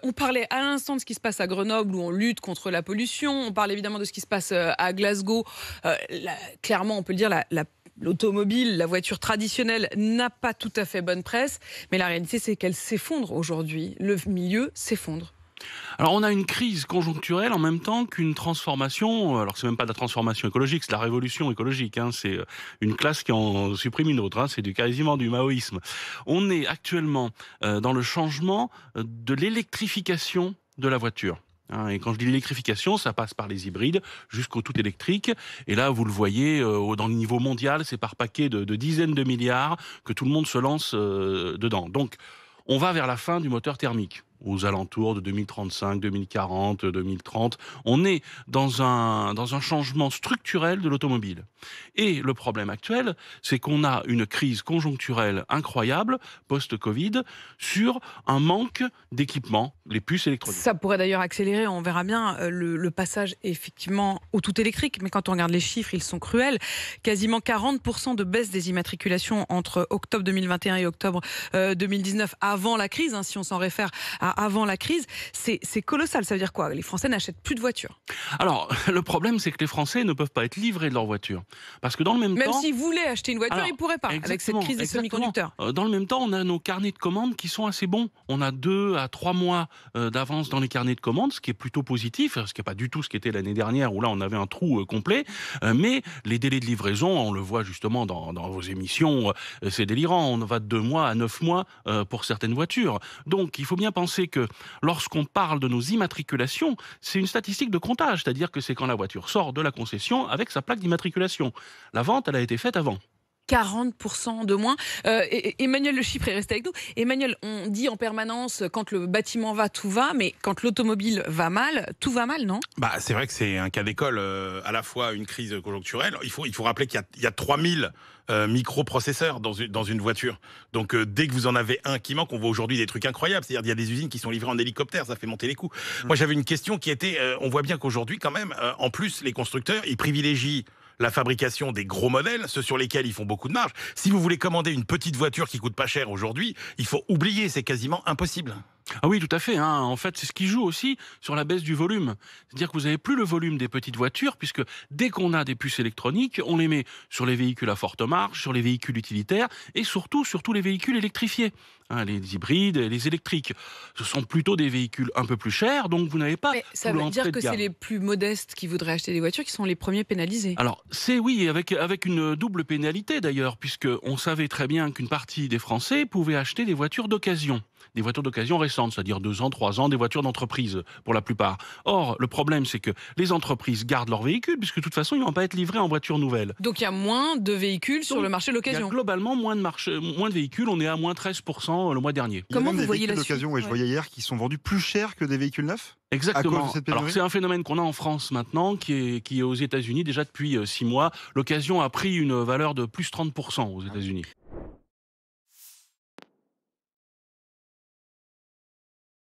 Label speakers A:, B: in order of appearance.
A: On parlait à l'instant de ce qui se passe à Grenoble où on lutte contre la pollution. On parle évidemment de ce qui se passe à Glasgow. Clairement, on peut le dire, l'automobile, la voiture traditionnelle n'a pas tout à fait bonne presse. Mais la réalité, c'est qu'elle s'effondre aujourd'hui. Le milieu s'effondre.
B: Alors on a une crise conjoncturelle en même temps qu'une transformation. Alors c'est même pas de la transformation écologique, c'est de la révolution écologique. C'est une classe qui en supprime une autre. C'est quasiment du maoïsme. On est actuellement dans le changement de l'électrification de la voiture. Et quand je dis l'électrification, ça passe par les hybrides jusqu'au tout électrique. Et là, vous le voyez, dans le niveau mondial, c'est par paquet de dizaines de milliards que tout le monde se lance dedans. Donc, on va vers la fin du moteur thermique, aux alentours de 2035, 2040, 2030. On est dans un changement structurel de l'automobile. Et le problème actuel, c'est qu'on a une crise conjoncturelle incroyable, post-Covid, sur un manque d'équipements, les puces électroniques.
A: Ça pourrait d'ailleurs accélérer, on verra bien, le passage effectivement au tout électrique. Mais quand on regarde les chiffres, ils sont cruels. Quasiment 40% de baisse des immatriculations entre octobre 2021 et octobre 2019, avant la crise, si on s'en réfère à avant la crise. C'est colossal. Ça veut dire quoi? Les Français n'achètent plus de voitures.
B: Alors, le problème, c'est que les Français ne peuvent pas être livrés de leur voiture. Parce que dans le même temps...
A: Même s'ils voulaient acheter une voiture, ils ne pourraient pas, avec cette crise des semi-conducteurs.
B: Dans le même temps, on a nos carnets de commandes qui sont assez bons. On a 2 à 3 mois d'avance dans les carnets de commandes, ce qui est plutôt positif, ce qui n'est pas du tout ce qui était l'année dernière, où là, on avait un trou complet. Mais les délais de livraison, on le voit justement dans vos émissions, c'est délirant. On va de 2 mois à 9 mois pour certaines voitures. Donc, il faut bien penser que lorsqu'on parle de nos immatriculations, c'est une statistique de comptage, c'est-à-dire que c'est quand la voiture sort de la concession avec sa plaque d'immatriculation. La vente, elle a été faite avant.
A: 40% de moins. Emmanuel Le Chypre est resté avec nous. Emmanuel, on dit en permanence quand le bâtiment va, tout va, mais quand l'automobile va mal, tout va mal, non?
C: C'est vrai que c'est un cas d'école, à la fois une crise conjoncturelle. Il faut rappeler qu'il y a 3000 microprocesseurs dans une voiture. Donc dès que vous en avez un qui manque, on voit aujourd'hui des trucs incroyables. C'est-à-dire qu'il y a des usines qui sont livrées en hélicoptère, ça fait monter les coûts. Moi j'avais une question qui était, on voit bien qu'aujourd'hui quand même, en plus les constructeurs, ils privilégient la fabrication des gros modèles, ceux sur lesquels ils font beaucoup de marge. Si vous voulez commander une petite voiture qui coûte pas cher aujourd'hui, il faut oublier, c'est quasiment impossible.
B: Ah oui, tout à fait. En fait, c'est ce qui joue aussi sur la baisse du volume. C'est-à-dire que vous n'avez plus le volume des petites voitures, puisque dès qu'on a des puces électroniques, on les met sur les véhicules à forte marge, sur les véhicules utilitaires et surtout sur tous les véhicules électrifiés. Les hybrides, les électriques. Ce sont plutôt des véhicules un peu plus chers, donc vous n'avez pas...
A: Mais ça veut dire que c'est les plus modestes qui voudraient acheter des voitures qui sont les premiers pénalisés.
B: Alors, c'est oui, avec une double pénalité d'ailleurs, puisqu'on savait très bien qu'une partie des Français pouvaient acheter des voitures d'occasion. Des voitures d'occasion récentes, c'est-à-dire 2 ans, 3 ans, des voitures d'entreprise pour la plupart. Or, le problème, c'est que les entreprises gardent leurs véhicules, puisque de toute façon, ils ne vont pas être livrés en voiture nouvelle.
A: Donc il y a moins de véhicules sur le marché de l'occasion.
B: Il y a globalement moins de véhicules, on est à moins 13% le mois dernier.
D: Comment vous voyez la suite? Je voyais hier qui sont vendus plus cher que des véhicules neufs.
B: Exactement. Alors c'est un phénomène qu'on a en France maintenant, qui est aux États-Unis déjà depuis 6 mois. L'occasion a pris une valeur de plus 30% aux États-Unis.